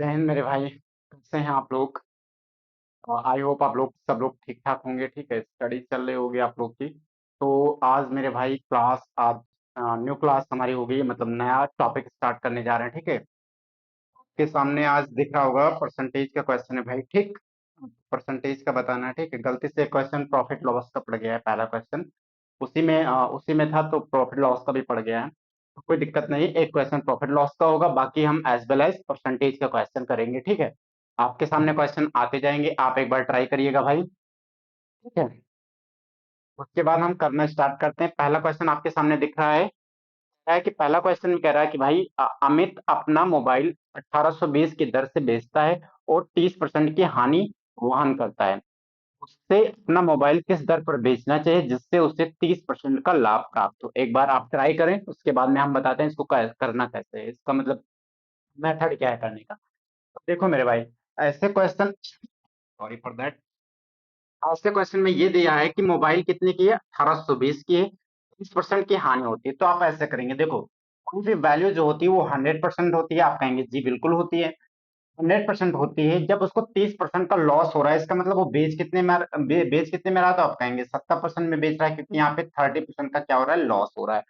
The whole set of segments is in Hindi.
जय हिंद मेरे भाई, कैसे हैं आप लोग? आई होप आप लोग सब लोग ठीक ठाक होंगे। ठीक है, स्टडी चल रही होगी आप लोग की। तो आज मेरे भाई क्लास आज न्यू क्लास हमारी होगी, मतलब नया टॉपिक स्टार्ट करने जा रहे हैं। ठीक है, के सामने आज दिख रहा होगा परसेंटेज का क्वेश्चन है भाई। ठीक, परसेंटेज का बताना है। ठीक है, गलती से क्वेश्चन प्रॉफिट लॉस का पड़ गया है, पहला क्वेश्चन उसी में था, तो प्रॉफिट लॉस का भी पड़ गया है। तो कोई दिक्कत नहीं, एक क्वेश्चन प्रॉफिट लॉस का होगा, बाकी हम एज वेल एज परसेंटेज का क्वेश्चन करेंगे। ठीक है, आपके सामने क्वेश्चन आते जाएंगे, आप एक बार ट्राई करिएगा भाई। ठीक है, उसके बाद हम करना स्टार्ट करते हैं। पहला क्वेश्चन आपके सामने दिख रहा है कि पहला क्वेश्चन में कह रहा है कि भाई अमित अपना मोबाइल 1820 की दर से बेचता है और 30% की हानि वहन करता है। उससे अपना मोबाइल किस दर पर बेचना चाहिए जिससे उसे 30% का लाभ प्राप्त हो? एक बार आप ट्राई करें, उसके बाद में हम बताते हैं इसको करना कैसे है, इसका मतलब मेथड क्या है करने का। तो देखो मेरे भाई, ऐसे क्वेश्चन, सॉरी फॉर दैट, ऐसे क्वेश्चन में ये दिया है कि मोबाइल कितने की है, 1820 की है, 30% की हानि होती है। तो आप ऐसे करेंगे, देखो कोई भी वैल्यू जो होती है वो 100% होती है, आप कहेंगे जी बिल्कुल होती है। 100% होती है जब उसको 30% का लॉस हो रहा है, इसका मतलब वो बेच कितने में रहा, तो आप कहेंगे 70% में बेच रहा है, क्योंकि यहाँ पे 30% का क्या हो रहा है, लॉस हो रहा है।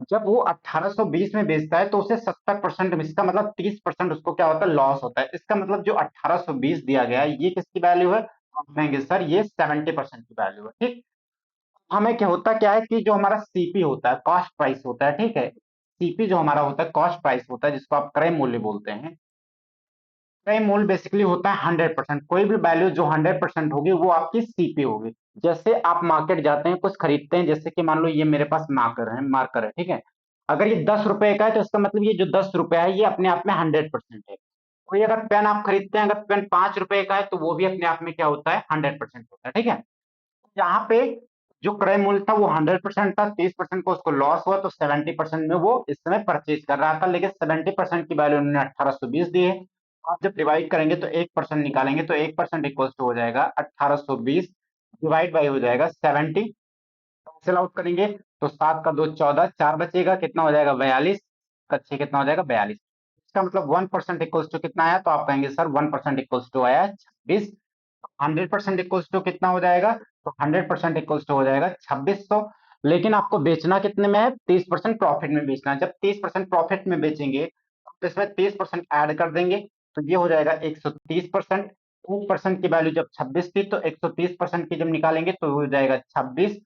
जब वो 1820 में बेचता है तो उसे 70%, इसका मतलब 30% उसको क्या होता है, लॉस होता है। इसका मतलब जो 1820 दिया गया है ये किसकी वैल्यू है, तो आप कहेंगे सर ये 70% की वैल्यू है। ठीक, हमें क्या होता क्या है कि जो हमारा सीपी होता है, कॉस्ट प्राइस होता है। ठीक है, सीपी जो हमारा होता है कॉस्ट प्राइस होता है, जिसको आप क्रय मूल्य बोलते हैं। क्रय मूल्य बेसिकली होता है 100%। कोई भी वैल्यू जो 100% होगी वो आपकी सीपी होगी। जैसे आप मार्केट जाते हैं, कुछ खरीदते हैं, जैसे कि मान लो ये मेरे पास मार्कर है। ठीक है, अगर ये 10 रुपए का है तो इसका मतलब ये जो 10 रुपया है ये अपने आप में 100% है। कोई अगर पेन आप खरीदते हैं, अगर पेन 5 रुपए का है तो वो भी अपने आप में क्या होता है, 100% होता है। ठीक है, यहाँ पे जो क्रय मूल्य था वो 100% था, 30% को उसको लॉस हुआ, तो 70% में वो इस समय परचेज कर रहा था, लेकिन 70% की वैल्यू उन्होंने 1820 दी है। आप जब डिवाइड करेंगे तो 1% निकालेंगे, तो 1% इक्वल टू हो जाएगा 1820 डिवाइड बाई हो जाएगा 70। कैंसिल आउट करेंगे तो 7 का 2 14, 4 बचेगा, कितना हो जाएगा 42 का 6 कितना हो जाएगा 42। इसका मतलब 1% इक्वल्स टू कितना आया, तो आप कहेंगे सर 1% इक्वल्स टू आया 26। 100% इक्वल्स टू कितना हो जाएगा, तो 100% इक्वल्स टू हो जाएगा 2600। लेकिन आपको बेचना कितने में है, 30% प्रॉफिट में बेचना है। जब 30% प्रॉफिट में बेचेंगे तो इसमें 30% ऐड कर देंगे, तो ये हो जाएगा 130%। 1% की वैल्यू जब 26 थी तो 130% की जब निकालेंगे तो हो जाएगा 26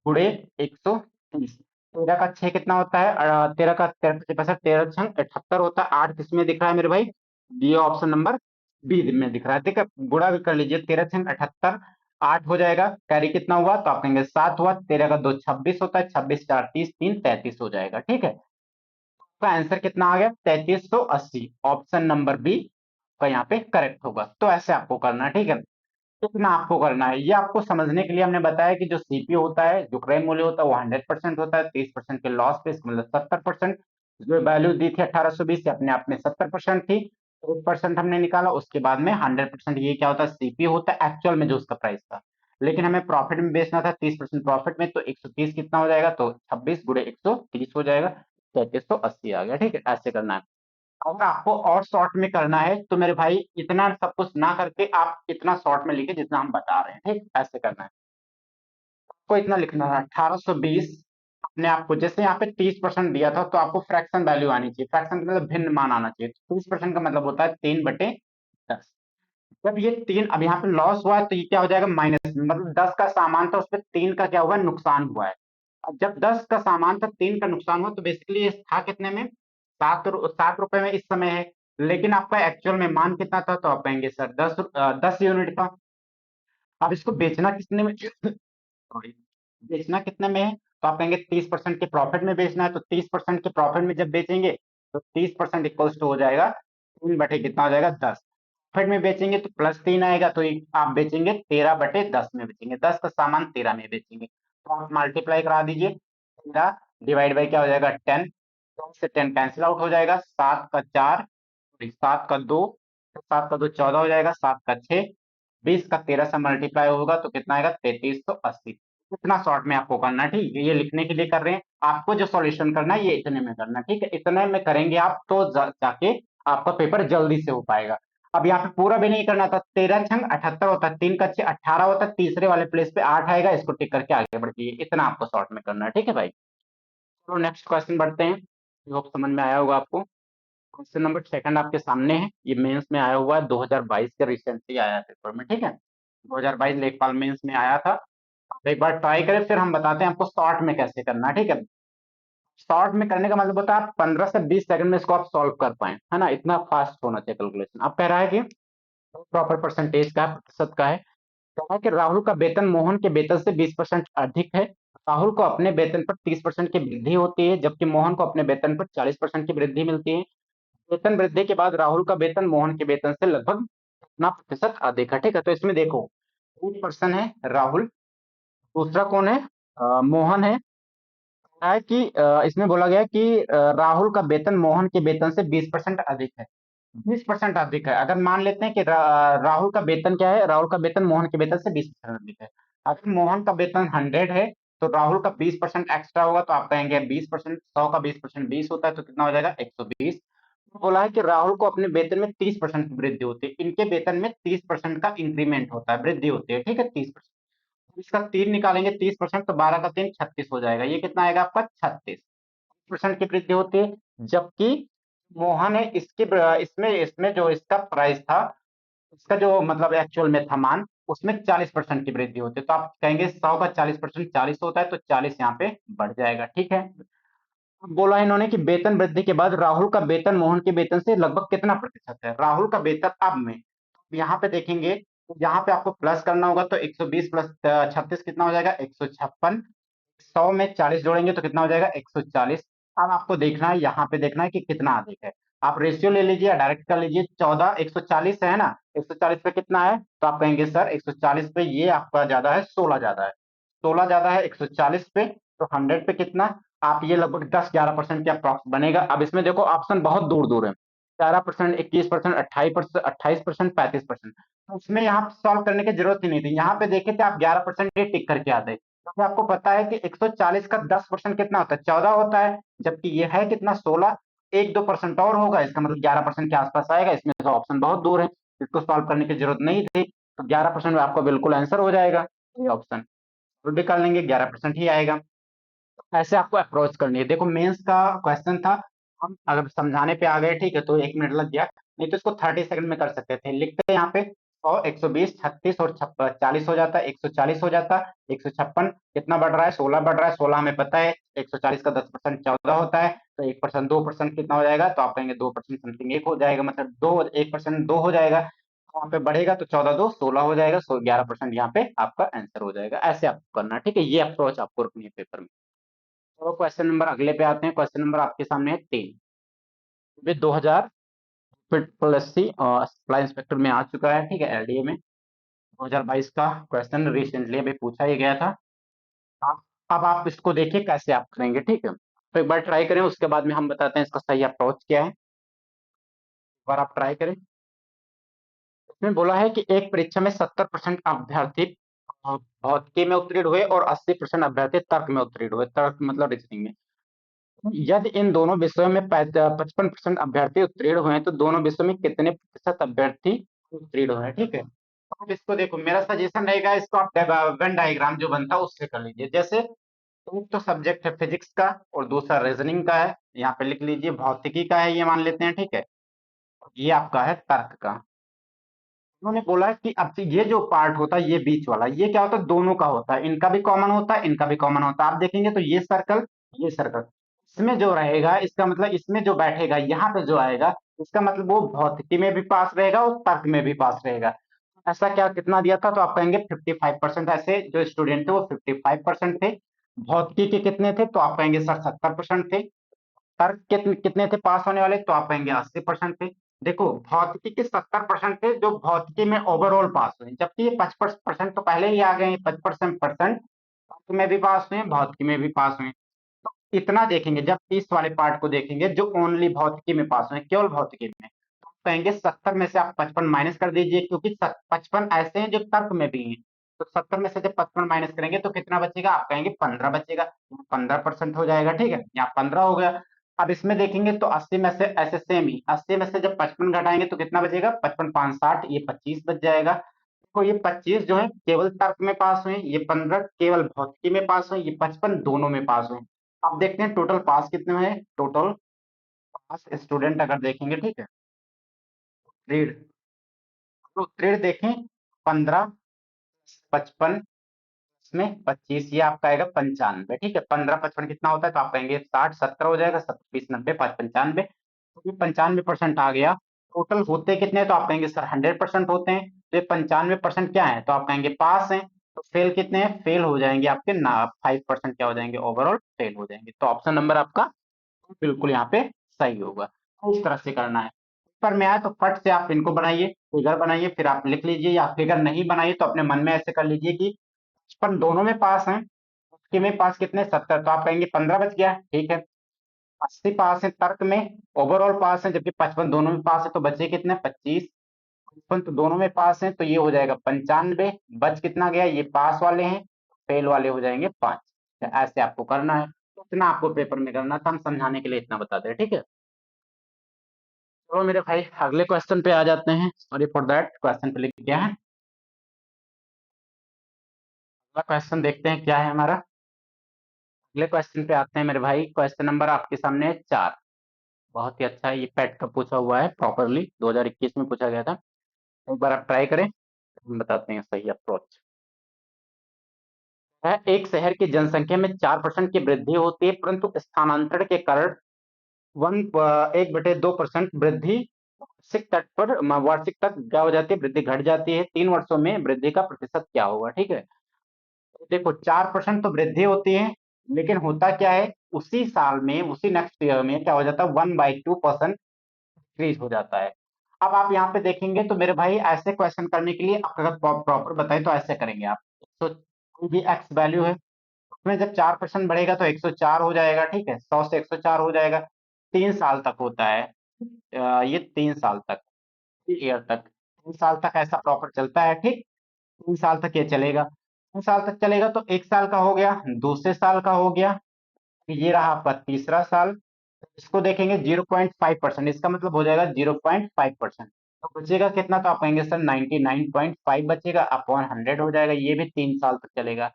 गुड़े 130। 13 का 6 कितना होता है, 13 का 13 13 78 होता है। 8 किसमें दिख रहा है मेरे भाई, ये ऑप्शन नंबर बी में दिख रहा है। ठीक है, गुणा भी कर लीजिए, 13 78, 8 हो जाएगा, कैरी कितना हुआ, तो आप कहेंगे 7 हुआ। 13 का 2 26 होता है, 26 4 30 3 33 हो जाएगा। ठीक है, तो आंसर कितना आ गया, 3380। ऑप्शन नंबर बी का यहाँ पे करेक्ट होगा। तो ऐसे आपको करना है। ठीक है, कितना आपको करना है ये आपको समझने के लिए हमने बताया कि जो सीपी होता है, जो क्रय मूल्य होता है वो 100% होता है, 30% के लॉस पे, मतलब 70%। जो वैल्यू दी थी 1820 अपने आप में 70% थी, 1% हमने निकाला, उसके बाद में 100%। ये क्या होता है, सीपी होता है एक्चुअल में जो उसका प्राइस था, लेकिन हमें प्रॉफिट में बेचना था 30% प्रॉफिट में, तो 130 कितना हो जाएगा, तो 26 गुड़े 130 हो जाएगा, 3380 आ गया। ठीक है, ऐसे करना है। अगर आपको और शॉर्ट में करना है तो मेरे भाई इतना सब कुछ ना करके आप इतना शॉर्ट में लिखे जितना हम बता रहे हैं। ठीक, ऐसे करना है। आपको इतना लिखना है 1820 अपने आप को, जैसे यहाँ पे 30% दिया था तो आपको फ्रैक्शन वैल्यू आनी चाहिए। फ्रैक्शन का मतलब भिन्न मान आना चाहिए। 30% का मतलब होता है 3/10। जब ये 3 अब यहाँ पे लॉस हुआ है तो ये क्या हो जाएगा, माइनस, मतलब 10 का सामान था, उस पर 3 का क्या हुआ, नुकसान हुआ है। अब जब 10 का सामान था, 3 का नुकसान हुआ, तो बेसिकली ये था कितने में, 7 रुपए में इस समय है। लेकिन आपका एक्चुअल में मान कितना था, तो आप कहेंगे सर 10 यूनिट का। अब इसको बेचना कितने में सॉरी, बेचना कितने में है, तो आप कहेंगे 30% के प्रॉफिट में बेचना है। तो 30% के प्रॉफिट में जब बेचेंगे तो 30% इक्वल्स टू हो जाएगा 3 बटे कितना हो जाएगा 10। प्रॉफिट में बेचेंगे तो +3 आएगा, तो आप बेचेंगे 13/10 में बेचेंगे, 10 का सामान 13 में बेचेंगे। तो आप मल्टीप्लाई करा दीजिए, 13 डिवाइड बाई क्या हो जाएगा 10, 10 से 10 कैंसिल आउट हो जाएगा, 7 का 4, 7 का 2, 7 का 2 14 हो जाएगा, 7 का 6, 20 का 13 से मल्टीप्लाई होगा तो कितना आएगा 3380। इतना शॉर्ट में आपको करना है। ठीक है, ये लिखने के लिए कर रहे हैं, आपको जो सॉल्यूशन करना है ये इतने में करना है। ठीक है, इतने में करेंगे आप तो जाके आपका पेपर जल्दी से हो पाएगा। अब यहाँ पे पूरा भी नहीं करना था, 13×6 = 78 होता है, 3×6 = 18 होता है, तीसरे वाले प्लेस पे 8 आएगा, इसको टिक करके आगे बढ़ जाइए। इतना आपको शॉर्ट में करना है, ठीक है भाई। चलो नेक्स्ट क्वेश्चन बढ़ते हैं, जो आप समझ में आया होगा आपको। क्वेश्चन नंबर सेकंड आपके सामने है, ये मेंस में आया हुआ है, 2022 के रिसेंटली आया है पेपर में, ठीक है। 2022 लेखपाल मेंस में आया था। आप एक बार ट्राई करें, फिर हम बताते हैं आपको शॉर्ट में कैसे करना है, ठीक है। शॉर्ट में करने का मतलब होता है आप 15 से 20 सेकंड में इसको आप सॉल्व कर पाए, है ना, इतना फास्ट होना चाहिए कैलकुलेशन। अब कह रहा है कि प्रॉपर परसेंटेज का है, प्रतिशत का है। कहा कि राहुल का वेतन मोहन के वेतन से 20% अधिक है। राहुल को अपने वेतन पर 30% की वृद्धि होती है, जबकि मोहन को अपने वेतन पर 40% की वृद्धि मिलती है। वेतन वृद्धि के बाद राहुल का वेतन मोहन के वेतन से लगभग कितना प्रतिशत अधिक है, ठीक है। तो इसमें देखो, एक पर्सन है राहुल, दूसरा कौन है, मोहन है। है कि इसमें बोला गया कि राहुल का वेतन मोहन के वेतन से 20% अधिक है। 20% अधिक है। अगर मान लेते हैं कि राहुल का वेतन क्या है, राहुल का वेतन मोहन के वेतन से 20% अधिक है। अगर मोहन का वेतन 100 है, तो राहुल का 20% एक्स्ट्रा होगा, तो आप कहेंगे 20%, 100 का 20% 20 होता है, तो कितना हो जाएगा 120। बोला है कि राहुल को अपने वेतन में 30% की वृद्धि होती है, इनके वेतन में 30% का इंक्रीमेंट होता है, वृद्धि होती है, ठीक है, 30%। इसका 3 निकालेंगे, 30%, तो 12 का 3 36 हो जाएगा। ये कितना आएगा आपका 36% की वृद्धि होती है। जबकि मोहन है, इसके इसमें इसमें जो इसका प्राइस था, इसका जो मतलब एक्चुअल में था मान, उसमें 40% की वृद्धि होती है। तो आप कहेंगे 100 का 40% 40 होता है, तो 40 यहाँ पे बढ़ जाएगा, ठीक है। अब बोला इन्होंने कि वेतन वृद्धि के बाद राहुल का वेतन मोहन के वेतन से लगभग कितना प्रतिशत है। राहुल का वेतन अब में यहाँ पे देखेंगे, तो यहाँ पे आपको प्लस करना होगा, तो 120 प्लस 36 कितना हो जाएगा 156। 100 में 40 जोड़ेंगे तो कितना हो जाएगा 140। अब आपको देखना है, यहाँ पे देखना है कि कितना अधिक है। आप रेशियो ले लीजिए, डायरेक्ट कर लीजिए, 14 140 है ना, 140 पे कितना है, तो आप कहेंगे सर 140 पे ये आपका ज्यादा है, 16 ज्यादा है। 16 ज्यादा है 140 पे, तो 100 पे कितना, आप ये लगभग 10-11% के अप्रॉक्स बनेगा। अब इसमें देखो ऑप्शन बहुत दूर दूर है, 11%, 21%, 28%, 28%, 35%। तो उसमें यहाँ सॉल्व करने की जरूरत ही नहीं थी, यहाँ पे देखे थे आप 11% ये टिक करके आते। क्योंकि आपको पता है कि 140 का 10% कितना होता है, 14 होता है, जबकि ये है कितना 16। 1-2% और होगा, इसका मतलब 11% के आसपास आएगा। इसमें से ऑप्शन बहुत दूर है, इसको सॉल्व करने की जरूरत नहीं थी, तो 11% में आपको बिल्कुल आंसर हो जाएगा। ये ऑप्शन तो भी कर लेंगे, 11% ही आएगा। ऐसे आपको अप्रोच करनी है। देखो मेंस का क्वेश्चन था, हम अगर समझाने पे आ गए ठीक है तो 1 मिनट लग गया, नहीं तो इसको 30 सेकंड में कर सकते थे। लिखते हैं यहाँ पे 100, 120, 36 और 40 हो जाता है, 140 हो जाता है, 156 कितना बढ़ रहा है, 16 बढ़ रहा है, 16 हमें पता है, 140 का 10% 14 होता है, तो 1%, 2% कितना हो जाएगा, तो आप कहेंगे 2% समथिंग एक हो जाएगा, मतलब दो 1% 2 हो जाएगा। वहां पे बढ़ेगा तो 14 2 16 हो जाएगा, 11% यहाँ पे आपका आंसर हो जाएगा। ऐसे आपको करना है, ठीक है, ये अप्रोच आपको रखनी है पेपर में। तो क्वेश्चन नंबर अगले पे आते हैं। क्वेश्चन नंबर आपके सामने है 3, वे 2000 fit plus C supply inspector में आ चुका है, ठीक है, एलडीए में। 2022 का क्वेश्चन रिसेंटली अभी पूछा ही गया था। आप अब आप इसको देखिए कैसे आप करेंगे, ठीक है। तो एक बार ट्राई करें, उसके बाद में हम बताते हैं इसका सही अप्रोच क्या है। एक बार आप ट्राई करें। इसमें बोला है कि एक परीक्षा में 70% अभ्यर्थी भौतिकी में उत्तीर्ण हुए और 80% अभ्यर्थी तर्क में उत्तीर्ण हुए, तर्क मतलब रीजनिंग में। यदि इन दोनों विषयों में 55% अभ्यर्थी उत्तीर्ण हुए हैं, तो दोनों विषयों में कितने प्रतिशत अभ्यर्थी उत्तीर्ण हुए हैं, ठीक है। तो अब इसको देखो, मेरा सजेशन रहेगा, इसको आप वेन डायग्राम जो बनता है उससे कर लीजिए। जैसे एक तो सब्जेक्ट है फिजिक्स का और दूसरा रीजनिंग का है, यहाँ पे लिख लीजिए भौतिकी का है ये मान लेते हैं, ठीक है। ये आपका है तर्क का। उन्होंने बोला कि अब ये जो पार्ट होता है, ये बीच वाला, ये क्या होता है, दोनों का होता है, इनका भी कॉमन होता है, इनका भी कॉमन होता है। आप देखेंगे तो ये सर्कल इसमें जो रहेगा, इसका मतलब इसमें जो बैठेगा यहाँ पे जो आएगा, इसका मतलब वो भौतिकी में भी पास रहेगा और तर्क में भी पास रहेगा। ऐसा क्या कितना दिया था, तो आप कहेंगे 55%। ऐसे जो स्टूडेंट थे वो 55% थे। भौतिकी के कितने थे, तो आप कहेंगे सर 70% थे। तर्क कितने थे पास होने वाले, तो आप कहेंगे 80% थे। देखो भौतिकी के 70% थे जो भौतिकी में ओवरऑल पास हुए, जबकि ये 55% तो पहले ही आ गए हैं। 55% तर्क में भी पास हुए, भौतिकी में भी पास हुए। तो इतना देखेंगे, जब 30 वाले पार्ट को देखेंगे जो ओनली भौतिकी में पास हुए, केवल भौतिकी में, तो आप कहेंगे 70 में से आप 55 माइनस कर दीजिए, क्योंकि 55 ऐसे हैं जो तर्क में भी हैं। तो 70 में से जब 55 माइनस करेंगे तो कितना बचेगा, आप कहेंगे 15 बचेगा। 15% हो जाएगा, ठीक है, यहाँ 15 हो गया। अब इसमें देखेंगे तो 80 में से ऐसे सेम ही 80 में से जब 55 घटाएंगे तो कितना बचेगा, 55 5 60, ये 25 बच जाएगा। तो ये 25 जो है केवल तर्क में पास हुए, ये 15 केवल भौतिकी में पास हुए, ये 55 दोनों में पास हुए। अब देखते हैं टोटल पास कितने हैं, टोटल पास स्टूडेंट अगर देखेंगे, ठीक है, रीड, तो रीड देखें 15 55 में 25, ये आपका आएगा 95, ठीक है। 15 55 कितना होता है, तो आप कहेंगे 60 70 हो जाएगा, 70 20 90 5 95, तो ये 95% आ गया। टोटल होते कितने हैं, तो आप कहेंगे सर 100% होते हैं, तो ये 95% क्या है, तो आप कहेंगे पास हैं। तो फेल कितने हैं, फेल हो जाएंगे आपके ना 5% क्या हो जाएंगे, ओवरऑल फेल हो जाएंगे। तो ऑप्शन नंबर आपका बिल्कुल यहाँ पे सही होगा। तो इस तरह से करना है। पर में आए तो फट से आप इनको बनाइए, फिगर बनाइए, फिर आप लिख लीजिए, या फिगर नहीं बनाइए तो अपने मन में ऐसे कर लीजिए कि 55 दोनों में पास हैं, उसके में पास कितने 70, तो आप कहेंगे 15 बच गया, ठीक है। 80 पास है तर्क में, ओवरऑल पास है, जबकि 55 दोनों में पास है, तो बचे कितने 25, 55 तो दोनों में पास है, तो ये हो जाएगा 95, बच कितना गया, ये पास वाले हैं, फेल वाले हो जाएंगे 5। ऐसे आपको करना है, तो इतना आपको पेपर में करना था, हम समझाने के लिए इतना बताते हैं, ठीक है। चलो मेरे भाई अगले क्वेश्चन पे आ जाते हैं, सॉरी फॉर दैट, क्वेश्चन पे लिख क्या है, अगला क्वेश्चन देखते हैं क्या है हमारा। अगले क्वेश्चन पे आते हैं मेरे भाई, क्वेश्चन नंबर आपके सामने है 4। बहुत ही अच्छा है, ये पेट का पूछा हुआ है, प्रॉपरली 2021 में पूछा गया था। एक बार आप ट्राई करें, हम बताते हैं सही अप्रोच है। एक शहर की जनसंख्या में 4% की वृद्धि होती है, परंतु स्थानांतरण के कारण 1/2% वृद्धि वार्षिक तट पर वार्षिक तक क्या हो जाती है, वृद्धि घट जाती है। 3 वर्षों में वृद्धि का प्रतिशत क्या होगा, ठीक है। तो देखो 4% तो वृद्धि होती है, लेकिन होता क्या है, उसी साल में उसी नेक्स्ट ईयर में क्या हो जाता है, 1/2% इंक्रीज हो जाता है। अब आप यहाँ पे देखेंगे तो मेरे भाई ऐसे क्वेश्चन करने के लिए आप अगर प्रॉपर बताएं तो ऐसे करेंगे आप। तो कोई भी एक्स वैल्यू है, उसमें जब 4% बढ़ेगा तो 104 हो जाएगा, ठीक है, 100 से 104 हो जाएगा। 3 साल तक होता है, ये 3 साल तक, ईयर तक, 3 साल तक ऐसा प्रॉपर चलता है, ठीक। 3 साल तक ये चलेगा, 3 साल तक चलेगा, तो 1 साल का हो गया, दूसरे साल का हो गया, ये रहा आपका तीसरा साल। इसको देखेंगे 0.5%, इसका मतलब हो जाएगा 0.5%। तो बचेगा कितना, तो आप कहेंगे सर 99.5 बचेगा, अपॉन 100 हो जाएगा, ये भी 3 साल तक चलेगा।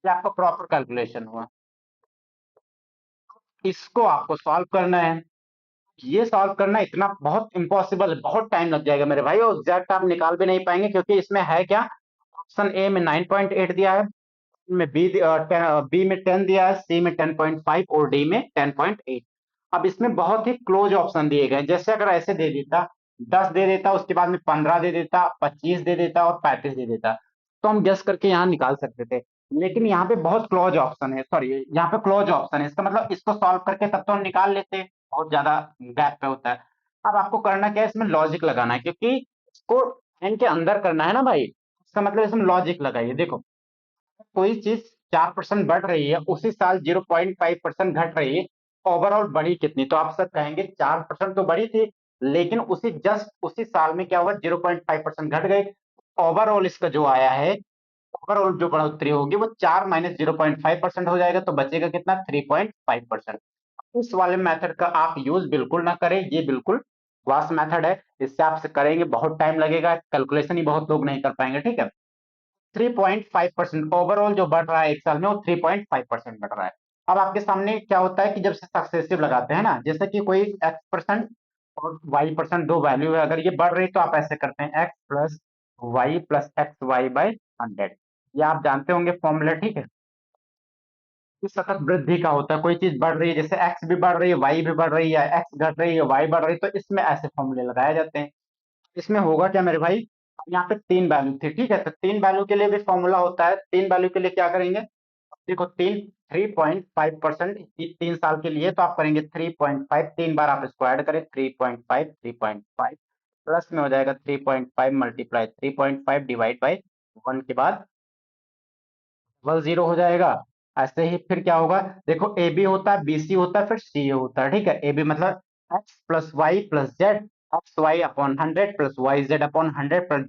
ये आपका प्रॉपर कैलकुलेशन हुआ। इसको आपको सॉल्व करना है, ये सॉल्व करना इतना बहुत इम्पॉसिबल है, बहुत टाइम लग जाएगा मेरे भाई, और एग्जैक्ट आप निकाल भी नहीं पाएंगे, क्योंकि इसमें है क्या, ऑप्शन ए में 9.8 दिया है, में बी में 10 दिया है, सी में 10.5 और डी में 10.8। अब इसमें बहुत ही क्लोज ऑप्शन दिए गए, जैसे अगर ऐसे दे देता, 10 दे देता, उसके बाद में 15 दे देता, 25 दे देता और 35 दे देता, तो हम गेस करके यहाँ निकाल सकते थे। लेकिन यहाँ पे बहुत क्लोज ऑप्शन है, सॉरी यहाँ पे क्लोज ऑप्शन है, इसका मतलब इसको सॉल्व करके तब तो हम निकाल लेते, बहुत ज्यादा गैप पे होता है। अब आपको करना क्या है, इसमें लॉजिक लगाना है, क्योंकि इसको एन के अंदर करना है ना भाई, इसका मतलब इसमें लॉजिक लगाइए। देखो कोई चीज 4% बढ़ रही है, उसी साल 0.5% घट रही है, ओवरऑल बढ़ी कितनी, तो आप सब कहेंगे 4% तो बढ़ी थी, लेकिन उसी जस्ट उसी साल में क्या हुआ, 0.5% घट गए। ओवरऑल इसका जो आया है, ओवरऑल जो बढ़ोतरी होगी वो 4 माइनस 0.5% हो जाएगा, तो बचेगा कितना 3.5%। इस वाले मेथड का आप यूज बिल्कुल ना करें, ये बिल्कुल वास्ट मेथड है, इससे आपसे करेंगे बहुत टाइम लगेगा, कैलकुलेशन ही बहुत लोग नहीं कर पाएंगे, ठीक है। 3.5% ओवरऑल जो बढ़ रहा है एक साल में, वो 3.5% बढ़ रहा है। अब आपके सामने क्या होता है कि जब से सक्सेसिव लगाते हैं ना, जैसे कि कोई x% और y% दो वैल्यू है, अगर ये बढ़ रही तो आप ऐसे करते हैं x plus Y plus X Y by 100, ये आप जानते होंगे फॉर्मूला, ठीक है। इस सतत वृद्धि का होता है, कोई चीज बढ़ रही है, जैसे x भी बढ़ रही है, y भी बढ़ रही है, x घट रही है, y बढ़ रही है, तो इसमें ऐसे फॉर्मूले लगाए जाते हैं। इसमें होगा क्या मेरे भाई, यहाँ पे 3 वैल्यू थी, ठीक है, तो 3 वैल्यू के लिए भी फॉर्मूला होता है। 3 वैल्यू के लिए क्या करेंगे, देखो 3.5%, 3 साल के लिए, तो आप करेंगे 3.5, 3 बार आप इसको ऐड करें, 3.5 3.5 प्लस में हो जाएगा 3.5 मल्टीप्लाई 3.5 डिवाइड बाई 1 के बाद 0 हो जाएगा। ऐसे ही फिर क्या होगा, देखो ए बी होता है, बी सी होता है, फिर सी ए होता है, ठीक है। ए बी मतलब X plus Y plus Z, X Y upon 100 plus Y Z upon 100 plus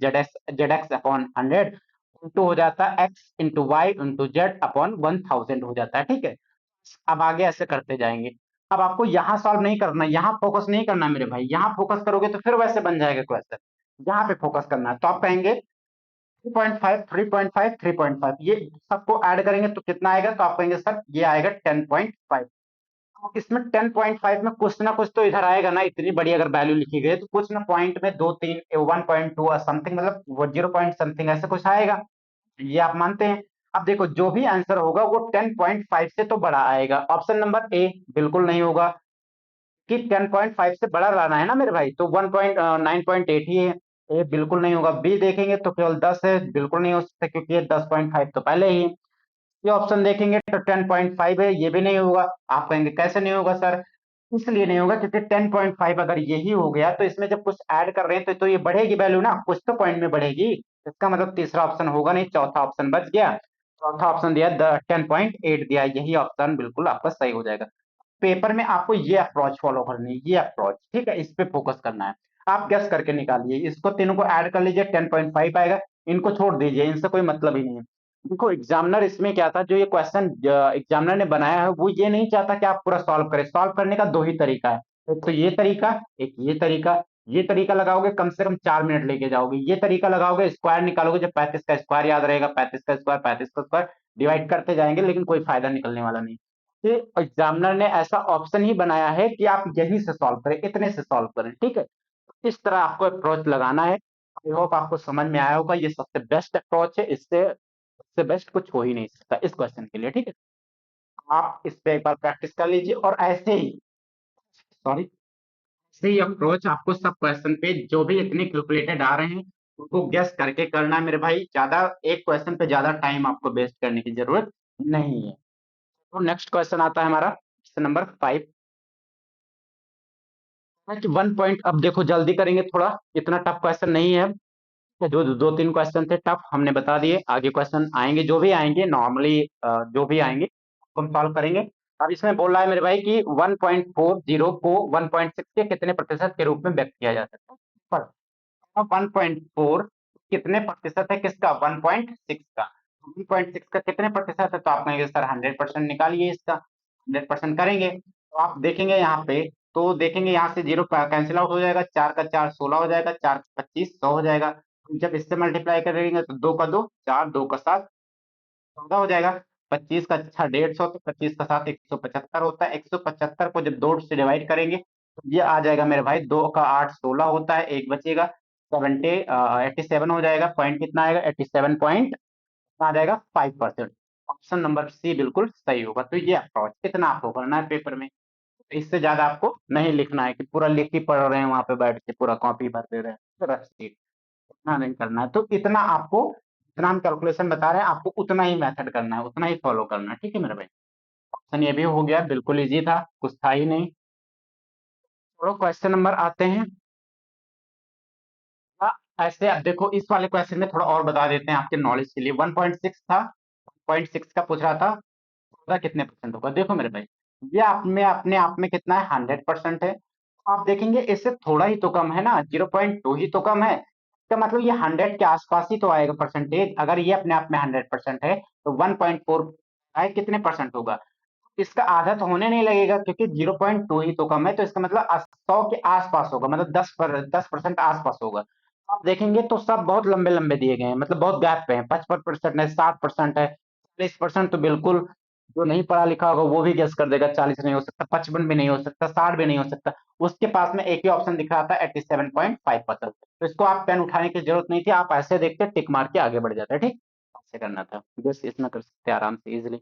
Z X upon 100, into हो जाता है X into Y into Z upon 1000 हो जाता है, ठीक है। अब आगे ऐसे करते जाएंगे, अब आपको यहाँ सॉल्व नहीं करना, यहाँ फोकस नहीं करना मेरे भाई, यहाँ फोकस करोगे तो फिर वैसे बन जाएगा क्वेश्चन, यहाँ पे फोकस करना है। तो आप कहेंगे 3.5 3.5 3.5, ये सबको ऐड करेंगे तो कितना आएगा, तो आप कहेंगे सर ये आएगा 10.5। इसमें 10.5 में कुछ ना कुछ तो इधर आएगा ना, इतनी बड़ी अगर वैल्यू लिखी गई है, तो कुछ ना पॉइंट में 2 3 1.2 समथिंग, मतलब वो 0 पॉइंट समथिंग ऐसा कुछ आएगा, ये आप मानते हैं। अब देखो जो भी आंसर होगा वो 10.5 से तो बड़ा आएगा। ऑप्शन नंबर ए बिल्कुल नहीं होगा, कि 10.5 से बड़ा लाना है ना मेरे भाई, तो 9.8 ही है। ए बिल्कुल नहीं होगा। बी देखेंगे तो केवल 10 है, बिल्कुल नहीं हो सकता क्योंकि ये 10.5 तो पहले ही है। ये ऑप्शन देखेंगे तो 10.5 है, ये भी नहीं होगा। आप कहेंगे कैसे नहीं होगा सर, इसलिए नहीं होगा क्योंकि 10.5 अगर यही हो गया तो इसमें जब कुछ ऐड कर रहे हैं तो ये बढ़ेगी वैल्यू ना, कुछ तो पॉइंट में बढ़ेगी। इसका मतलब तीसरा ऑप्शन होगा नहीं, चौथा ऑप्शन बच गया। चौथा ऑप्शन दिया 10.8 दिया, यही ऑप्शन बिल्कुल आपका सही हो जाएगा। पेपर में आपको ये अप्रोच फॉलो करनी है, ये अप्रोच, ठीक है, इस पे फोकस करना है। आप गेस करके निकालिए, इसको तीनों को ऐड कर लीजिए 10.5 आएगा, इनको छोड़ दीजिए, इनसे कोई मतलब ही नहीं है। देखो एग्जामिनर इसमें क्या था, जो ये क्वेश्चन एग्जामिनर ने बनाया है वो ये नहीं चाहता कि आप पूरा सॉल्व करें। सॉल्व करने का दो ही तरीका है, एक तो ये तरीका, एक ये तरीका। ये तरीका लगाओगे कम से कम 4 मिनट लेके जाओगे, ये तरीका लगाओगे स्क्वायर निकालोगे, जब 35 का स्क्वायर याद रहेगा, 35 का स्क्वायर 35 का स्क्वायर डिवाइड करते जाएंगे, लेकिन कोई फायदा निकलने वाला नहीं। कि एग्जामिनर ने ऐसा ऑप्शन ही बनाया है कि आप यहीं से सॉल्व करें, इतने से सॉल्व करें, ठीक है। इस तरह आपको अप्रोच लगाना है। आई होप आपको समझ में आया होगा, ये सबसे बेस्ट अप्रोच है, इससे बेस्ट कुछ हो ही नहीं सकता इस क्वेश्चन के लिए, ठीक है। आप इस पे एक बार प्रैक्टिस कर लीजिए, और ऐसे ही, सॉरी, ऐसे ही अप्रोच आपको सब क्वेश्चन पे जो भी इतने कैलकुलेटेड आ रहे हैं उनको गेस करके करना है मेरे भाई। ज्यादा एक क्वेश्चन पे ज्यादा टाइम आपको वेस्ट करने की जरूरत नहीं है। तो नेक्स्ट क्वेश्चन आता है हमारा क्वेश्चन नंबर 5। वन पॉइंट, अब देखो जल्दी करेंगे थोड़ा, इतना टफ क्वेश्चन नहीं है। जो दो तीन क्वेश्चन थे टफ हमने बता दिए, आगे क्वेश्चन आएंगे जो भी आएंगे नॉर्मली, जो भी आएंगे हम सॉल्व करेंगे। अब इसमें बोल रहा है मेरे भाई कि 1.40 को 1.6 के कितने प्रतिशत के रूप में व्यक्त किया जा सकता है। पर 1.4 कितने प्रतिशत है किसका, 1.6 का। 1.6 का कितने प्रतिशत है, तो आप कहेंगे सर 100% निकालिए इसका। 100% करेंगे तो आप देखेंगे यहाँ पे, तो देखेंगे यहाँ से जीरो कैंसिल आउट हो जाएगा, 4 का 4 16 हो जाएगा, 4 का 25 100 हो जाएगा। जब इससे मल्टीप्लाई करेंगे तो 2 का 2 4, 2 का 7 14 हो जाएगा। 25 का 6 150, तो 25 का 7 175 होता है। 175 को जब 2 से डिवाइड करेंगे तो ये आ जाएगा मेरे भाई, 2 का 8 16 होता है, एक बचेगा 87 हो जाएगा। पॉइंट कितना आएगा, 87 पॉइंट आ जाएगा 5%। ऑप्शन नंबर सी बिल्कुल सही होगा। तो ये अप्रोच इतना आपको करना है पेपर में, इससे ज्यादा आपको नहीं लिखना है कि पूरा लिख ही पढ़ रहे हैं वहां पे बैठ के, पूरा कॉपी भर दे रहे हैं, तो इतना नहीं करना है। तो इतना आपको, जितना हम कैलकुलेशन बता रहे हैं आपको उतना ही मेथड करना है, उतना ही फॉलो करना है, ठीक है मेरे भाई। ऑप्शन ये भी हो गया, बिल्कुल इजी था, कुछ था ही नहीं। चलो क्वेश्चन नंबर आते हैं। हाँ, ऐसे अब देखो इस वाले क्वेश्चन में थोड़ा और बता देते हैं आपके नॉलेज के लिए। 1.6 था, 1.6 का पूछ रहा था, होगा कितने परसेंट होगा। देखो मेरे भाई, ये आप में अपने आप में कितना है, 100% है। आप देखेंगे इससे थोड़ा ही तो कम है ना, 0.2 ही तो कम है। इसका मतलब ये 100 के आसपास ही तो आएगा परसेंटेज। अगर ये अपने आप में 100% है तो 1.4 आए कितने परसेंट होगा, इसका आधा तो होने नहीं लगेगा क्योंकि 0.2 ही तो कम है, तो इसका मतलब 100 के आसपास होगा, मतलब 10% आसपास होगा। आप देखेंगे तो सब बहुत लंबे लंबे दिए गए हैं, मतलब बहुत गैप पे है। 55% है, 60% है, 40%, तो बिल्कुल जो नहीं पढ़ा लिखा होगा वो भी गेस कर देगा 40 नहीं हो सकता, 55 भी नहीं हो सकता, 60 भी नहीं हो सकता। उसके पास में एक ही ऑप्शन दिख रहा था 87.5%। तो इसको आप पेन उठाने की जरूरत नहीं थी, आप ऐसे देखते टिक मार के आगे बढ़ जाते, ठीक ऐसे करना था, बस इसमें कर सकते आराम से इजिली।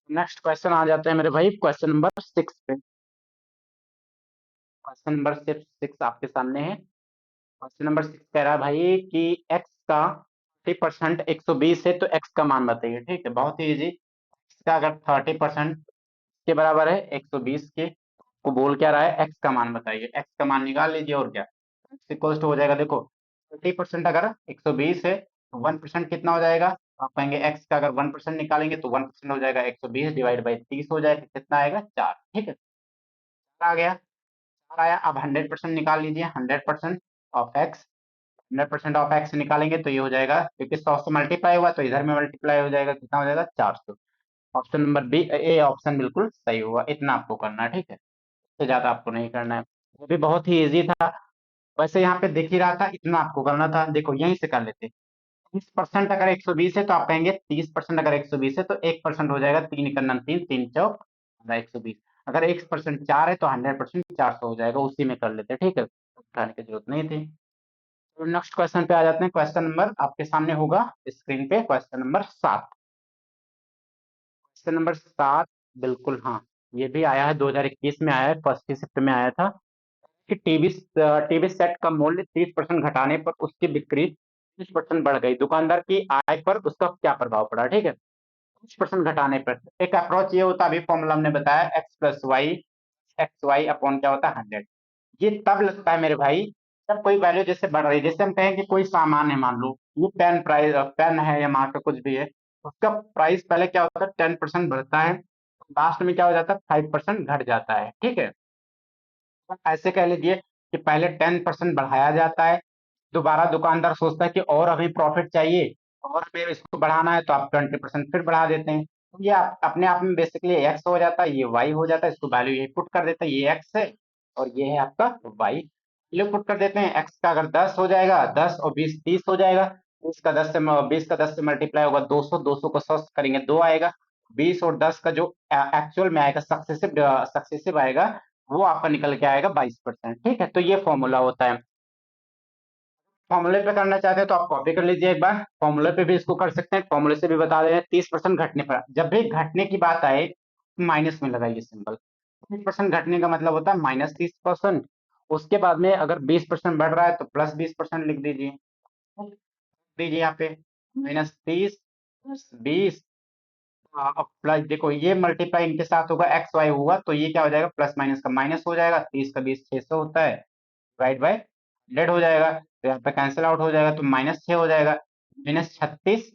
नेक्स्ट क्वेश्चन आ जाते हैं मेरे भाई क्वेश्चन नंबर 6 पे। क्वेश्चन नंबर 6 आपके सामने है। क्वेश्चन नंबर 6 कह रहा है भाई कि x का 30% 120 है, तो x का मान बताइए, ठीक है, बहुत ही इजी। x का अगर 30% के बराबर है 120 के, को बोल क्या रहा है, x का मान बताइए। x का मान निकाल लीजिए, और क्या, x इक्वल टू हो जाएगा, देखो 30% अगर 120 है तो 1% कितना हो जाएगा, आप कहेंगे x का अगर 1% निकालेंगे तो 1% हो जाएगा 120 डिवाइड बाई 30 हो जाएगा, कितना आएगा 4, ठीक है। 4 आ गया, 4 आया। अब 100% निकाल लीजिए, 100% ऑफ x, 100% ऑफ x निकालेंगे तो ये हो जाएगा, क्योंकि 100 से मल्टीप्लाई हुआ तो इधर में मल्टीप्लाई हो जाएगा, कितना हो जाएगा 400। Option number B, A option बिल्कुल सही हुआ। इतना आपको करना है, ठीक है, इससे ज्यादा आपको नहीं करना है। वो भी बहुत ही इजी था। वैसे यहाँ पे दिख ही रहा था, इतना आपको करना था। देखो यहीं से कर लेते। 30% अगर 120 है तो आप कहेंगे 30% अगर 120 है तो 1% हो जाएगा, 3 × 3 = 3, 3 × 4 120। अगर 1% 4 है तो 100% 400 हो जाएगा। उसी में कर लेते, ठीक है, उठाने की जरूरत नहीं थी। तो नेक्स्ट क्वेश्चन पे आ जाते हैं। क्वेश्चन नंबर आपके सामने होगा स्क्रीन पे, क्वेश्चन नंबर 7। क्वेश्चन नंबर 7, बिल्कुल हाँ, ये भी आया है 2021 में, आया है फर्स्ट शिफ्ट में आया था कि टीवी टीवी सेट का मूल्य 30% घटाने पर उसकी बिक्री 30% बढ़ गई, दुकानदार की आय पर उसका क्या प्रभाव पड़ा, ठीक है। 30% घटाने पर एक अप्रोच ये होता है, अभी फॉर्मूला हमने बताया, x + y अपॉन क्या होता है 100। ये तब लगता है मेरे भाई जब कोई वैल्यू जैसे बढ़ रही है, जैसे हम कहें कि कोई सामान है, मान लो ये पेन है या मार्कर कुछ भी है, उसका प्राइस पहले क्या होता है 10% बढ़ता है, लास्ट में क्या हो जाता है 5% घट जाता है, ठीक है। तो ऐसे कह लीजिए कि पहले 10% बढ़ाया जाता है, दोबारा दुकानदार सोचता है कि और अभी प्रॉफिट चाहिए और हमें इसको बढ़ाना है, तो आप 20% फिर बढ़ा देते हैं। तो ये अपने आप में बेसिकली एक्स हो जाता है, ये वाई हो जाता है, इसको वैल्यू यही पुट कर देते हैं, ये एक्स है और ये है आपका वाई। वैल्यू पुट कर देते हैं, एक्स का अगर 10 हो जाएगा, 10 और 20 30 हो जाएगा, 20 का 10 से मल्टीप्लाई होगा 200, 200 को 100 करेंगे 2 आएगा, 20 और 10 का जो एक्चुअल में आएगा सक्सेसिव आएगा, वो आपका निकल के आएगा 22%, ठीक है। तो ये फॉर्मूला होता है। फॉर्मूले पे करना चाहते हैं तो आप कॉपी कर लीजिए एक बार, फॉर्मूले पे भी इसको कर सकते हैं, फॉर्मूले से भी बता दे रहे हैं। 30% घटने पर, जब भी घटने की बात आए माइनस में लगाइए सिंबल। 30% घटने का मतलब होता है -30%। उसके बाद में अगर 20% बढ़ रहा है तो +20% लिख दीजिए, दीजिए यहाँ पे -30 + 20। अब प्लस देखो ये मल्टीप्लाई इनके साथ होगा, एक्स वाई हुआ तो ये क्या हो जाएगा, प्लस माइनस का माइनस हो जाएगा, 30 का 20 600 होता है, डिवाइड बाय 100 हो जाएगा, तो यहाँ पे कैंसिल आउट हो जाएगा, तो -6 हो जाएगा। -36,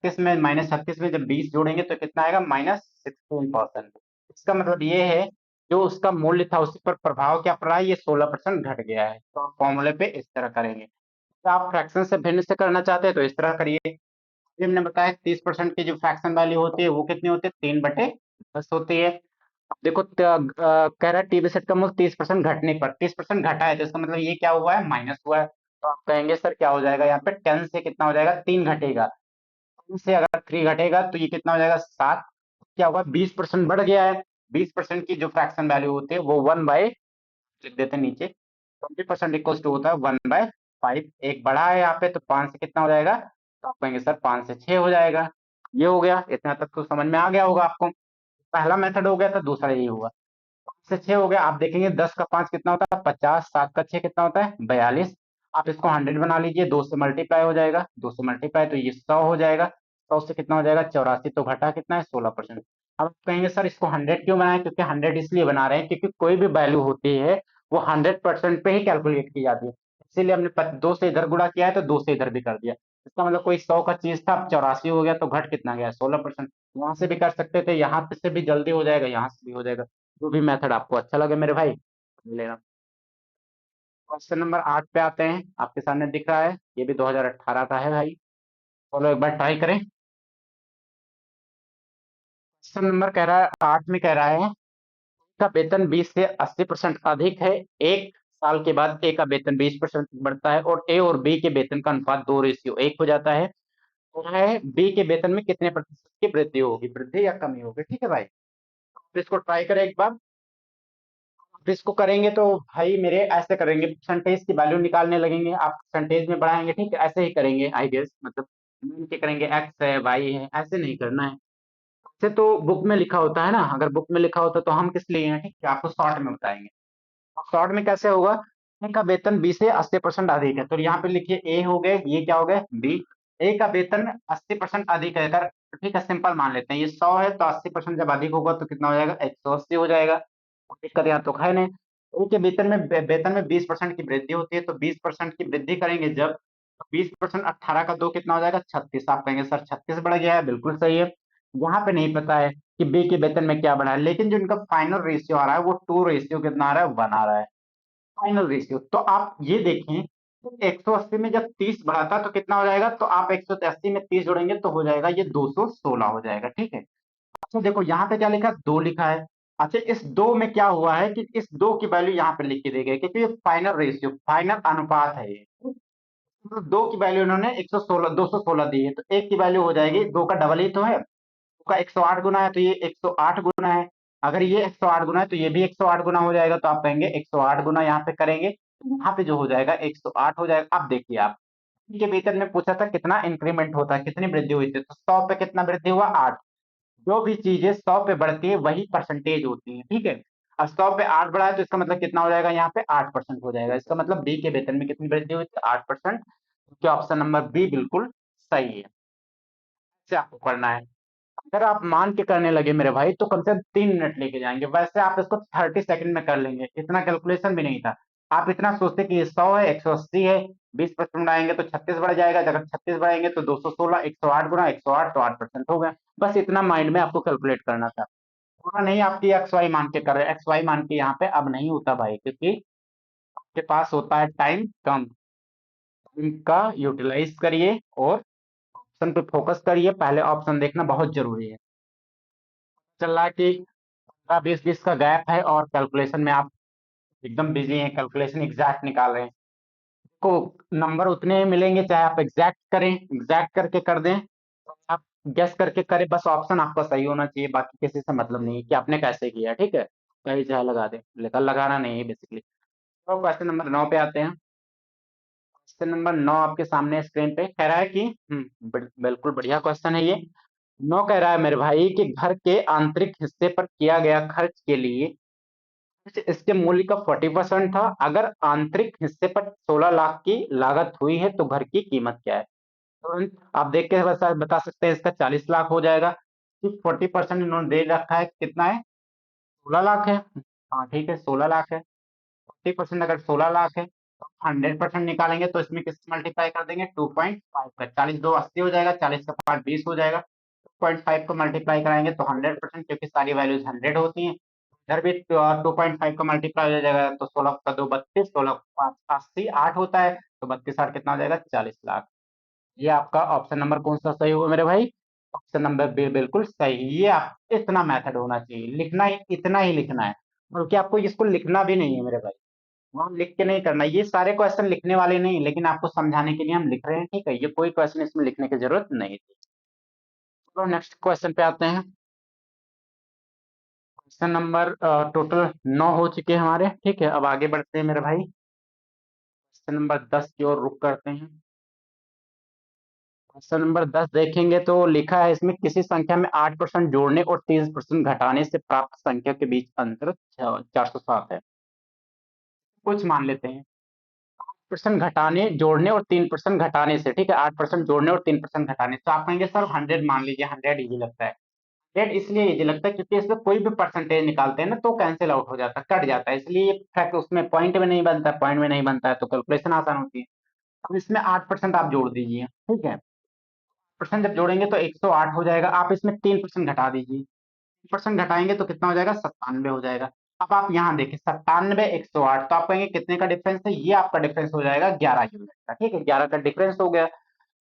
36 में -36 में जब 20 जोड़ेंगे तो कितना आएगा, -16%। इसका मतलब ये है जो उसका मूल्य था उसी पर प्रभाव क्या पड़ा है, ये 16% घट गया है। तो आप फॉर्मूले पे इस तरह करेंगे। तो आप फ्रैक्शन से भिन्न से करना चाहते हैं तो इस तरह करिए। ये हमने बताया 30% की जो फ्रैक्शन वैल्यू होती है वो कितनी होती है, 3/10 होती है। देखो कह रहा है टीवी सेट का मूल्य 30% घटने पर, 30% घटा है तो इसका मतलब ये क्या हुआ है, माइनस हुआ है। तो आप कहेंगे सर क्या हो जाएगा, यहाँ पे 10 से कितना हो जाएगा, 3 घटेगा, 10 से अगर 3 घटेगा तो ये कितना हो जाएगा 7। क्या होगा, 20% बढ़ गया है। 20% की जो फ्रैक्शन वैल्यू होती है वो 1/, लिख देते हैं नीचे, 20% इक्वल टू होता है 1/5। एक बढ़ा है यहाँ पे तो 5 से कितना हो जाएगा, तो आप कहेंगे सर 5 से 6 हो जाएगा। ये हो गया, इतना तक तो समझ में आ गया होगा आपको। पहला मेथड हो गया था, दूसरा ये हुआ। 5 से 6 हो गया। आप देखेंगे 10 का 5 कितना होता है 50, 7 का 6 कितना होता है 42। आप इसको 100 बना लीजिए, 2 से मल्टीप्लाई हो जाएगा, 2 से मल्टीप्लाई तो ये 100 हो जाएगा, 100 से कितना हो जाएगा 84, तो घटा कितना है 16%। अब आप कहेंगे सर इसको 100 क्यों बनाए, क्योंकि 100 इसलिए बना रहे हैं क्योंकि कोई भी वैल्यू होती है वो 100% पे ही कैलकुलेट की जाती है, इसीलिए हमने 2 से इधर गुणा किया है तो 2 से इधर भी कर दिया। इसका मतलब कोई 100 का चीज था, अब 84 हो गया तो घट कितना गया 16%। वहां से भी कर सकते थे, यहाँ से भी जल्दी हो जाएगा, यहाँ से भी हो जाएगा। जो भी मेथड आपको अच्छा लगे मेरे भाई लेना। क्वेश्चन नंबर 8 पे आते हैं, आपके सामने दिख रहा है, ये भी 2018 का है भाई, चलो एक बार ट्राई करें। क्वेश्चन नंबर कह रहा है 8 में कह रहा है का वेतन 20 से 80% अधिक है, 1 साल के बाद ए का वेतन 20% बढ़ता है और ए और बी के वेतन का अनुपात 2:1 हो जाता है। और है बी के वेतन में कितने प्रतिशत की वृद्धि होगी, वृद्धि या कमी होगी, ठीक है भाई। तो इसको ट्राई करें एक बार। आप इसको करेंगे तो भाई मेरे ऐसे करेंगे, परसेंटेज की वैल्यू निकालने लगेंगे, आप परसेंटेज में बढ़ाएंगे, ठीक है, ऐसे ही करेंगे आई गेस, मतलब मान के करेंगे एक्स है वाई है, ऐसे नहीं करना है। ऐसे तो बुक में लिखा होता है ना, अगर बुक में लिखा होता तो हम किस लिए हैं, ठीक है, आपको शॉर्ट में बताएंगे। शॉर्ट में कैसे होगा, ए का वेतन 20 से 80% अधिक है, तो यहाँ पे लिखिए ए हो गए, ये क्या हो गए बी। ए का वेतन 80% अधिक है, अगर ठीक है सिंपल मान लेते हैं ये 100 है तो 80% जब अधिक होगा तो कितना हो जाएगा 180 हो जाएगा। दिक्कत यहाँ तो है नहीं। ए के वेतन में 20% की वृद्धि होती है, तो 20% की वृद्धि करेंगे जब, 20% 18 का 2 कितना हो जाएगा 36। आप कहेंगे सर 36 बढ़ गया है, बिल्कुल सही है। यहाँ पे नहीं पता है कि बी के वेतन में क्या बढ़ा है, लेकिन जो इनका फाइनल रेशियो आ रहा है वो 2 कितना आ रहा है 1 आ रहा है, फाइनल रेशियो। तो आप ये देखें, तो 180 में जब 30 बढ़ाता तो कितना हो जाएगा, तो आप 180 में 30 जोड़ेंगे तो हो जाएगा ये 216 हो जाएगा, ठीक है। अच्छा देखो यहाँ पे क्या लिखा है, 2 लिखा है। अच्छा इस 2 में क्या हुआ है कि इस 2 की वैल्यू यहाँ पे लिख के दी गई, क्योंकि ये फाइनल रेशियो, फाइनल अनुपात है ये। तो 2 की वैल्यू इन्होंने 116 216 दी है, तो 1 की वैल्यू हो जाएगी, 2 का डबल ही तो है, 2 का 108 गुना है, तो ये 108 गुना है। अगर ये 108 गुना है तो ये भी 108 गुना हो जाएगा, तो आप कहेंगे 108 गुना यहाँ पे करेंगे, यहाँ पे जो हो जाएगा 108 हो जाएगा। अब देखिए आप, के वेतन में पूछा था कितना इंक्रीमेंट होता है, कितनी वृद्धि हुई थी, तो 100 पे कितना वृद्धि हुआ, 8। जो भी चीजें 100 पे बढ़ती है वही परसेंटेज होती है, ठीक है। अब 100 पे 8 बढ़ा है तो इसका मतलब कितना हो जाएगा, यहाँ पे 8% हो जाएगा। इसका मतलब बी के वेतन में कितनी वृद्धि हुई थी, 8%। क्या ऑप्शन नंबर बी बिल्कुल सही है। से आपको करना है। अगर आप मान के करने लगे मेरे भाई तो कम से कम 3 मिनट लेके जाएंगे, वैसे आप इसको 30 सेकंड में कर लेंगे, इतना कैलकुलेशन भी नहीं था। आप इतना सोचते कि ये 100 है, 180 है, 20% बढ़ाएंगे तो 36 बढ़ जाएगा, अगर 36 बढ़ाएंगे तो 216, 108 गुना 108 तो 8% हो गया। बस इतना माइंड में आपको कैलकुलेट करना था, पूरा नहीं आपकी एक्स वाई मान के कर रहे, एक्स वाई मान के यहाँ पे अब नहीं होता भाई, क्योंकि आपके पास होता है टाइम कम। टाइम का यूटिलाइज करिए और ऑप्शन पे फोकस करिए, पहले ऑप्शन देखना बहुत जरूरी है। चल रहा है कि 15-20 का गैप है और कैलकुलेशन में आप एकदम बिजी हैं, कैलकुलेशन एग्जैक्ट निकाल रहे हैं, को नंबर उतने ही मिलेंगे चाहे आप एग्जैक्ट करें, एग्जैक्ट करके कर दें, तो आप गेस करके करें, बस ऑप्शन आपका सही होना चाहिए, बाकी किसी से मतलब नहीं है कि आपने कैसे किया, ठीक है, कहीं चाहे लगा दे, लेकिन लगाना नहीं है बेसिकली। तो क्वेश्चन नंबर 9 पे आते हैं। क्वेश्चन नंबर 9 आपके सामने स्क्रीन पे कह रहा है कि बिल्कुल बढ़िया क्वेश्चन है ये। 9 कह रहा है मेरे भाई कि घर के आंतरिक हिस्से पर किया गया खर्च के लिए इसके मूल्य का 40% था, अगर आंतरिक हिस्से पर 16 लाख की लागत हुई है तो घर की कीमत क्या है। तो आप देख के बता सकते हैं, इसका 40 लाख हो जाएगा, कि 40% इन्होंने दे रखा है, कितना है, 16 लाख है। हाँ ठीक है, 16 लाख है। 40% अगर 16 लाख है तो 100% निकालेंगे तो इसमें किससे मल्टीप्लाई कर देंगे, 2.5 का, 40 दो 80 हो जाएगा, 40 का 5 20 हो जाएगा, 2.5 को मल्टीप्लाई कराएंगे तो 100%, क्योंकि सारी वैल्यूज 100 होती हैं। इधर भी 2.5 का मल्टीप्लाई हो जाएगा, तो 16 का 2 32, 16 का 5 80, 8 होता है, तो 32 8 कितना हो जाएगा, 40 लाख। ये आपका ऑप्शन नंबर कौन सा सही होगा मेरे भाई, ऑप्शन नंबर बी बिल्कुल सही। ये आप इतना मेथड होना चाहिए, लिखना ही इतना ही लिखना है, बल्कि आपको इसको लिखना भी नहीं है मेरे भाई, वहां लिख के नहीं करना। ये सारे क्वेश्चन लिखने वाले नहीं, लेकिन आपको समझाने के लिए हम लिख रहे हैं, ठीक है, ये कोई क्वेश्चन इसमें लिखने की जरूरत नहीं थी। तो नेक्स्ट क्वेश्चन पे आते हैं। क्वेश्चन नंबर टोटल 9 हो चुके हैं हमारे, ठीक है, अब आगे बढ़ते हैं मेरे भाई, क्वेश्चन नंबर 10 की ओर रुक करते हैं। क्वेश्चन नंबर 10 देखेंगे तो लिखा है इसमें, किसी संख्या में 8% जोड़ने और 3% घटाने से प्राप्त संख्या के बीच अंतर 407 है। कुछ मान लेते हैं, 8% घटाने जोड़ने और 3% घटाने से, ठीक है, 8% जोड़ने और 3% घटाने से, तो आप कहेंगे सर 100 मान लीजिए, 100 इजी लगता है। 100 इसलिए इजी लगता है क्योंकि इसमें कोई भी परसेंटेज निकालते हैं ना तो कैंसिल आउट हो जाता है, कट जाता है, इसलिए फैक्ट उसमें पॉइंट में नहीं बनता, पॉइंट में नहीं बनता है तो कैलकुलेशन आसान होती है। अब इसमें 8% आप जोड़ दीजिए, ठीक है, परसेंट जब जोड़ेंगे तो 108 हो जाएगा, आप इसमें 3% घटा दीजिए, 3% घटाएंगे तो कितना हो जाएगा, 97 हो जाएगा। अब आप यहाँ देखिए, 97 108, तो आप कहेंगे कितने का डिफरेंस है, ये आपका डिफरेंस हो जाएगा 11 यूनिट का, ठीक है, 11 का डिफरेंस हो गया।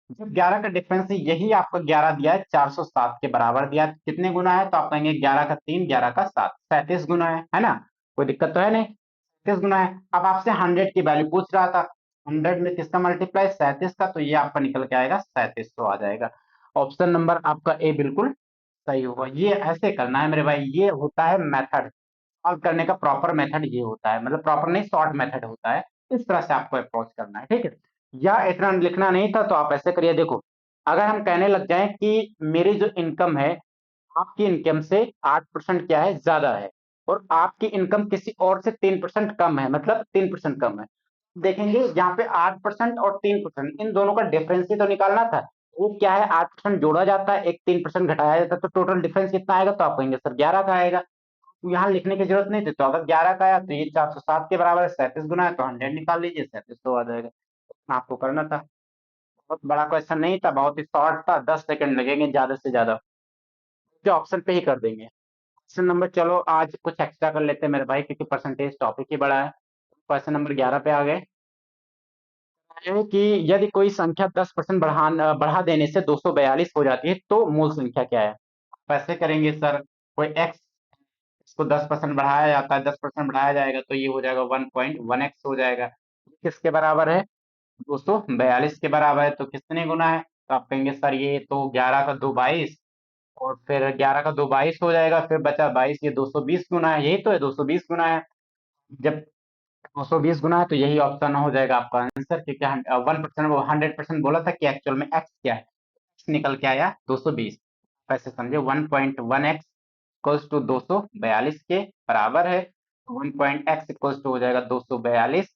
जब 11 का डिफरेंस है, यही आपका 11 दिया है, 407 के बराबर दिया है, कितने गुना है, तो आप कहेंगे 11 का 3, 11 का 7, 37 गुना है ना, कोई दिक्कत तो है नहीं, 37 गुना है। अब आपसे 100 की वैल्यू पूछ रहा था, 100 में किसका मल्टीप्लाई, 37 का, तो ये आपका निकल के आएगा 3700 आ जाएगा। ऑप्शन नंबर आपका ए बिल्कुल सही होगा। ये ऐसे करना है मेरे भाई, ये होता है मेथड, सॉल्व करने का प्रॉपर मेथड ये होता है, मतलब प्रॉपर नहीं, शॉर्ट मेथड होता है, इस तरह से आपको अप्रोच करना है, ठीक है। या इतना लिखना नहीं था तो आप ऐसे करिए, देखो, अगर हम कहने लग जाएं कि मेरी जो इनकम है आपकी इनकम से 8% क्या है, ज्यादा है, और आपकी इनकम किसी और से 3% कम है, मतलब 3% कम है, देखेंगे यहाँ पे 8% और 3%, इन दोनों का डिफरेंस ही तो निकालना था। वो क्या है, 8% जोड़ा जाता है, एक 3% घटाया जाता है, तो टोटल डिफरेंस कितना आएगा, तो आप कहेंगे सर 11 का आएगा, तो यहाँ लिखने की जरूरत नहीं थी, तो अगर 11 का आया तो ये 407 के बराबर है, 37 गुना है तो 100 निकाल लीजिए, 3700 आ जाएगा। आपको करना था, बहुत बड़ा क्वेश्चन नहीं था, बहुत ही शॉर्ट था, 10 सेकंड लगेंगे ज्यादा से ज्यादा, जो ऑप्शन पे ही कर देंगे। क्वेश्चन नंबर, चलो आज कुछ एक्स्ट्रा कर लेते हैं मेरे भाई, क्योंकि परसेंटेज टॉपिक ही बड़ा है। क्वेश्चन नंबर 11 पे आ गए, है कि यदि कोई संख्या 10% बढ़ा देने से 242 हो जाती है तो मूल संख्या क्या है। कैसे करेंगे सर? कोई एक्स, इसको 10% बढ़ाया जाता है, 10% बढ़ाया जाएगा तो ये हो जाएगा 1.1x हो जाएगा। किसके बराबर है? 242 के बराबर है। तो कितने गुना है? तो आप कहेंगे सर ये तो 11 का 2 22, और फिर 11 का 2 22 हो जाएगा, फिर बचा 22, ये 220 गुना है, यही तो है 220 गुना है। जब 220 गुना है तो यही ऑप्शन हो जाएगा आपका आंसर, क्योंकि 1%, वो 100% बोला था कि एक्चुअल में एक्स क्या है, एक्स निकल के आया 220। कैसे समझे? 1.1x इक्वल्स टू 242 के बराबर है। 1 इक्वल्स टू हो जाएगा 242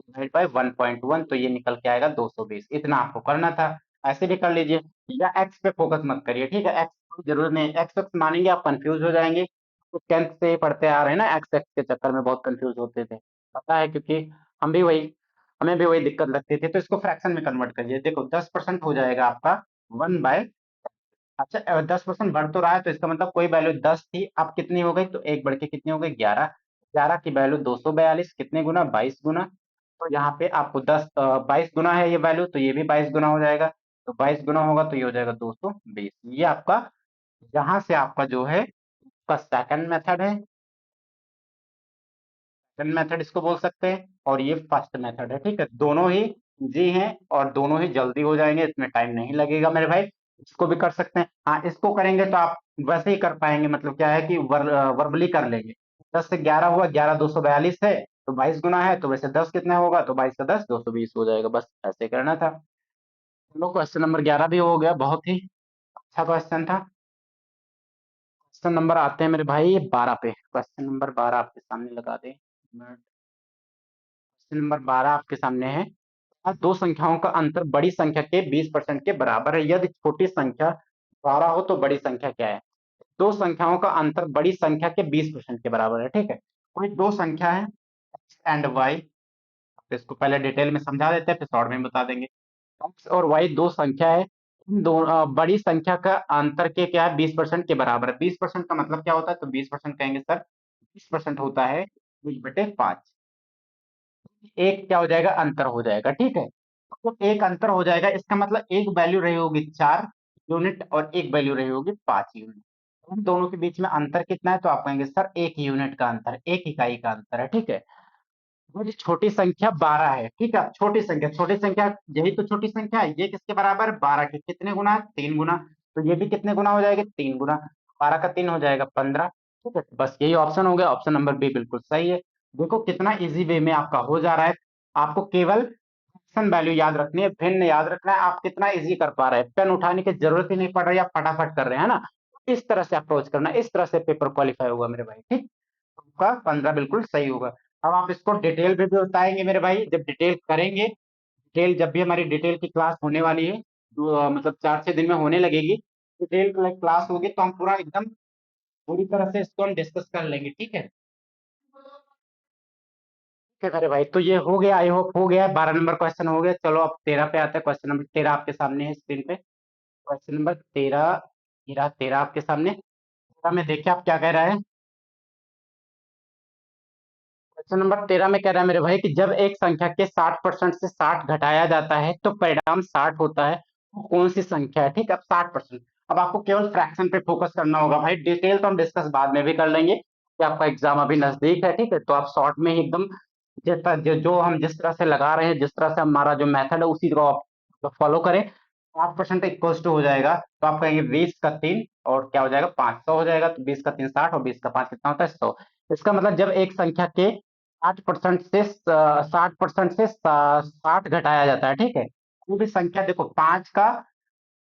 डिवाइड बाई 1.1, तो ये निकल के आएगा 220। इतना आपको करना था। ऐसे भी कर लीजिए, या एक्स पे फोकस मत करिए, ठीक है? एक्स की जरूरत नहीं, एक्स एक्स मानेंगे आप कंफ्यूज हो जाएंगे। तो 10th से ही पढ़ते आ रहे हैं ना, एक्स एक्स के चक्कर में बहुत कंफ्यूज होते थे, पता है, क्योंकि हम भी वही हमें भी वही दिक्कत लगती थी। तो इसको फ्रैक्शन में कन्वर्ट करिए, देखो 10% हो जाएगा आपका 1 बाय, अच्छा 10% बढ़ तो रहा है, तो इसका मतलब कोई वैल्यू 10 थी, अब कितनी हो गई? तो एक बढ़ के कितनी हो गई? 11। 11 की वैल्यू 242, कितने गुना? 22 गुना। तो यहाँ पे आपको 22 गुना है ये वैल्यू, तो ये भी 22 गुना हो जाएगा। तो 22 गुना होगा तो ये हो जाएगा 220। ये आपका, यहाँ से आपका जो है का सेकंड मेथड है, सेकंड मेथड इसको बोल सकते हैं, और ये फर्स्ट मेथड है, ठीक है? दोनों ही इजी हैं और दोनों ही जल्दी हो जाएंगे, इसमें टाइम नहीं लगेगा मेरे भाई। इसको भी कर सकते हैं, हाँ इसको करेंगे तो आप वैसे ही कर पाएंगे, मतलब क्या है कि वर्बली कर लेंगे। 10 से 11 हुआ, 11 242 है, तो 22 गुना है, तो वैसे 10 कितना होगा? तो 22 का 10 220 हो जाएगा, बस ऐसे करना था। चलो क्वेश्चन नंबर 11 भी हो गया, बहुत ही अच्छा क्वेश्चन था। क्वेश्चन नंबर आते हैं मेरे भाई 12 पे, क्वेश्चन नंबर 12 आपके सामने लगा दे। क्वेश्चन नंबर 12 आपके सामने है, दो संख्याओं का अंतर बड़ी संख्या के 20% के बराबर है, यदि छोटी संख्या 12 हो तो बड़ी संख्या क्या है? दो संख्याओं का अंतर बड़ी संख्या के 20% के बराबर है, ठीक है? कोई दो संख्या है एक्स एंड वाई, तो इसको पहले डिटेल में समझा देते हैं, फिर शॉर्ट में बता देंगे। एक्स और वाई दो संख्या है, इन दो बड़ी संख्या का अंतर के क्या है? 20% के बराबर है। 20% का मतलब क्या होता है? तो 20% कहेंगे सर, 20% होता है 20/5। एक क्या हो जाएगा? अंतर हो जाएगा, ठीक है? तो एक अंतर हो जाएगा, इसका मतलब एक वैल्यू रही होगी 4 यूनिट और एक वैल्यू रही होगी 5 यूनिट। उन दोनों के बीच में अंतर कितना है? तो आप कहेंगे सर 1 यूनिट का अंतर, 1 इकाई का अंतर है, ठीक है? वो जो छोटी संख्या 12 है, ठीक है? छोटी संख्या, छोटी संख्या, यही तो छोटी संख्या है। ये किसके बराबर है? 12 के कितने गुना है? 3 गुना। तो ये भी कितने गुना हो जाएगा? 3 गुना। 12 का 3 हो जाएगा 15, ठीक है? बस यही ऑप्शन हो गया, ऑप्शन नंबर बी बिल्कुल सही है। देखो कितना इजी वे में आपका हो जा रहा है। आपको केवल फ्रैक्शन वैल्यू याद रखनी है, भिन्न याद रखना है। आप कितना इजी कर पा रहे हैं, पेन उठाने की जरूरत ही नहीं पड़ रही, आप फटाफट कर रहे हैं ना। इस तरह से अप्रोच करना, इस तरह से पेपर क्वालिफाई होगा मेरे भाई, ठीक? आपका 15 बिल्कुल सही होगा। अब आप इसको डिटेल में भी बताएंगे मेरे भाई, जब डिटेल करेंगे, डिटेल जब भी हमारी डिटेल की क्लास होने वाली है, मतलब 4 6 दिन में होने लगेगी, डिटेल क्लास होगी, तो हम पूरा एकदम पूरी तरह से इसको हम डिस्कस कर लेंगे, ठीक है? ठीक है मेरे भाई, तो ये हो गया, आई होप हो गया, 12 नंबर क्वेश्चन हो गया। चलो अब 13 पे आते हैं। क्वेश्चन नंबर 13 आपके सामने है स्क्रीन पे। क्वेश्चन नंबर 13, 13 आपके सामने। 13 में देखिए आप क्या कह रहा है। क्वेश्चन नंबर 13 में कह रहा है मेरे भाई कि जब एक संख्या के 60% से 60 घटाया जाता है तो परिणाम 60 होता है, वो कौन सी संख्या है? ठीक है, अब 60%। अब आपको केवल फ्रैक्शन पे फोकस करना होगा भाई, डिटेल तो हम डिस्कस बाद में भी कर लेंगे, कि आपका एग्जाम अभी नजदीक है, ठीक है? तो आप शॉर्ट में ही एकदम जो हम जिस तरह से लगा रहे हैं, जिस तरह से हमारा जो मेथड है, उसी को आप फॉलो करें। 60% इक्वल्स टू हो जाएगा, तो आप कहेंगे 20 का 3 और क्या हो जाएगा? 500 हो जाएगा। तो 20 का 3 60 और 20 का 5 कितना होता है? 100। इसका मतलब जब एक संख्या के 60% से 60 घटाया जाता है, ठीक है? कोई भी संख्या, देखो 5 का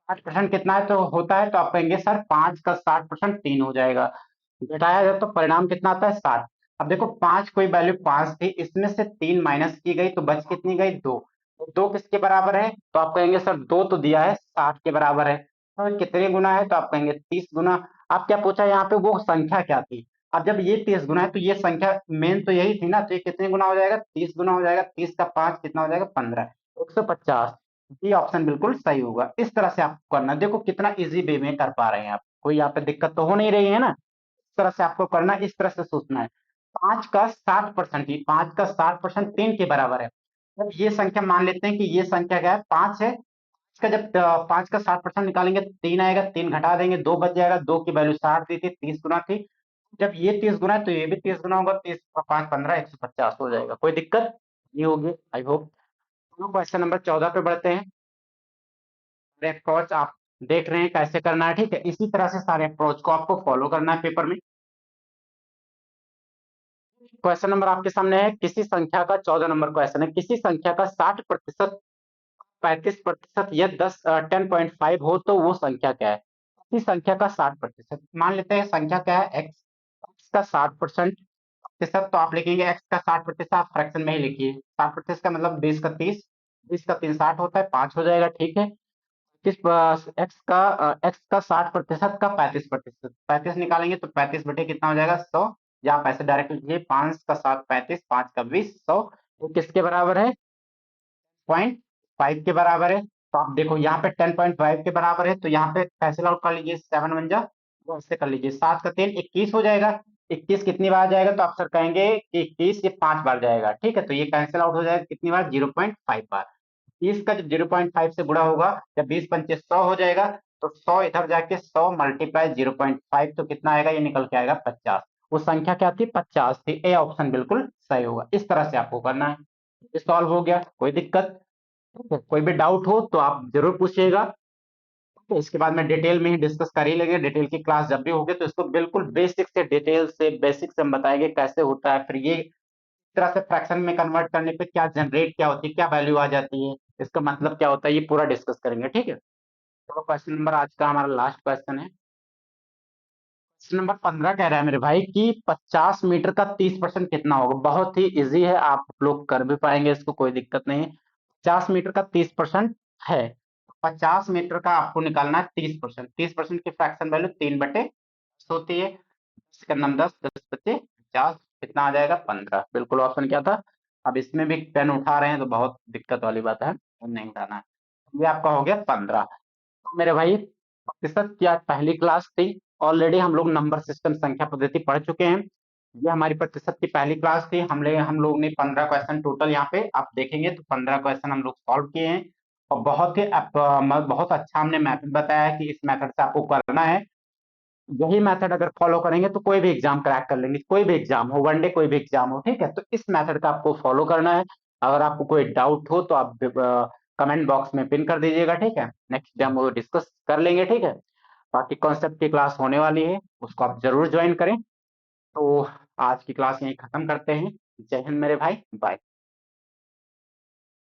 60% कितना है तो होता है? तो आप कहेंगे सर 5 का 60% 3 हो जाएगा। घटाया जाए तो परिणाम कितना आता है? 60। अब देखो 5, कोई वैल्यू 5 थी, इसमें से 3 माइनस की गई तो बच कितनी गई? 2। तो 2 किसके बराबर है? तो आप कहेंगे सर 2 तो दिया है, 60 के बराबर है, तो कितने गुना है? तो आप कहेंगे 30 गुना। आप क्या पूछा यहाँ पे? वो संख्या क्या थी? अब जब ये 30 गुना है तो ये संख्या मेन तो यही थी ना, तो ये कितने गुना हो जाएगा? 30 गुना हो जाएगा। 30 का 5 कितना हो जाएगा? 15, 150। ये ऑप्शन बिल्कुल सही होगा। इस तरह से आपको करना, देखो कितना इजी वे में कर पा रहे हैं आप, कोई यहाँ पे दिक्कत तो हो नहीं रही है ना? इस तरह से आपको करना, इस तरह से सोचना है। 5 का 60%, ही 5 का 60% 3 के बराबर है। अब ये संख्या मान लेते हैं कि ये संख्या क्या है? 5 है। का जब 5 का 60% निकालेंगे तो 3 आएगा, 3 घटा देंगे 2 बच जाएगा, 2 की वैल्यू 60 दी थी, 30 गुना थी। जब ये 30 गुना है तो ये भी 30 गुना होगा, 30 और 5 15 150 हो जाएगा। कोई दिक्कत नहीं होगी आई होप। तो क्वेश्चन नंबर 14 पे बढ़ते हैं। अप्रोच आप देख रहे हैं कैसे करना है, ठीक है। इसी तरह से सारे अप्रोच को आपको फॉलो करना है पेपर में। क्वेश्चन नंबर आपके सामने है, किसी संख्या का 14 नंबर क्वेश्चन है, किसी संख्या का 60%, 35% या 10.5 हो तो वो संख्या क्या है। किसी संख्या का 60%, मान लेते हैं संख्या क्या है एक्स, एक्स का 60%, तो आप लिखेंगे एक्स का 60%, आप फ्रैक्शन में ही लिखिए। 60% का मतलब 20 का 30, 20 का 3 60 होता है, 5 हो जाएगा, ठीक है। किस एक्स का 60% का 35%, 35 निकालेंगे तो 35 बटे कितना हो जाएगा 100, या आप ऐसे डायरेक्ट लिखिए 5 का 7 35, 5 का 20, 100। वो किसके बराबर है, 0.5 के बराबर है। तो आप देखो यहाँ पे 10.5 के बराबर है, तो यहाँ पे कैंसिल आउट कर लीजिए, 7 बन जा, वो ऐसे कर लीजिए, 7 का 3 21 हो जाएगा। 21 कितनी बार जाएगा, तो आप सर कहेंगे कि 21 ये 5 बार जाएगा, ठीक है। तो ये कैंसिल आउट हो जाएगा कितनी बार, 0.5 बार। 30 का जब 0.5 से गुणा होगा, जब 20 पंचे 100 हो जाएगा, तो 100 इधर जाके 100 मल्टीप्लाई 0.5, तो कितना आएगा, ये निकल के आएगा 50। वो संख्या क्या थी, 50 थी। ए ऑप्शन बिल्कुल सही होगा। इस तरह से आपको करना है। सॉल्व हो गया, कोई दिक्कत। ठीक है, कोई भी डाउट हो तो आप जरूर पूछिएगा। तो इसके बाद में डिटेल में ही डिस्कस कर ही लेंगे। डिटेल की क्लास जब भी होगी तो इसको बिल्कुल बेसिक से डिटेल से बेसिक से हम बताएंगे कैसे होता है, फिर ये इस तरह से फ्रैक्शन में कन्वर्ट करने पे क्या जनरेट क्या होती है, क्या वैल्यू आ जाती है, इसका मतलब क्या होता है, ये पूरा डिस्कस करेंगे, ठीक है। तो क्वेश्चन नंबर आज का हमारा लास्ट क्वेश्चन है। क्वेश्चन नंबर 15 कह रहा है मेरे भाई कि 50 मीटर का 30% कितना होगा। बहुत ही इजी है, आप लोग कर भी पाएंगे इसको, कोई दिक्कत नहीं है। 50 मीटर का 30% है, 50 मीटर का आपको निकालना है 30%। 30% की फ्रैक्शन वैल्यू 3/10 होती है। इसका नाम 10, 10 बचे 50, कितना आ जाएगा 15। बिल्कुल ऑप्शन क्या था। अब इसमें भी पेन उठा रहे हैं तो बहुत दिक्कत वाली बात है, पेन नहीं उठाना है। ये आपका हो गया 15। तो मेरे भाई प्रतिशत की आज पहली क्लास थी। ऑलरेडी हम लोग नंबर सिस्टम संख्या पद्धति पढ़ चुके हैं। ये हमारी प्रतिशत की पहली क्लास थी। हम लोग ने 15 क्वेश्चन टोटल, यहाँ पे आप देखेंगे तो 15 क्वेश्चन हम लोग सॉल्व किए हैं। और बहुत अच्छा हमने मेथड बताया है कि इस मेथड से आपको करना है। यही मेथड अगर फॉलो करेंगे तो कोई भी एग्जाम क्रैक कर लेंगे, कोई भी एग्जाम हो, वनडे कोई भी एग्जाम हो, ठीक है। तो इस मेथड का आपको फॉलो करना है। अगर आपको कोई डाउट हो तो आप कमेंट बॉक्स में पिन कर दीजिएगा, ठीक है। नेक्स्ट डे हम वो डिस्कस कर लेंगे, ठीक है। बाकी कॉन्सेप्ट की क्लास होने वाली है, उसको आप जरूर ज्वाइन करें। तो आज की क्लास यहीं खत्म करते हैं। जय हिंद मेरे भाई, बाय।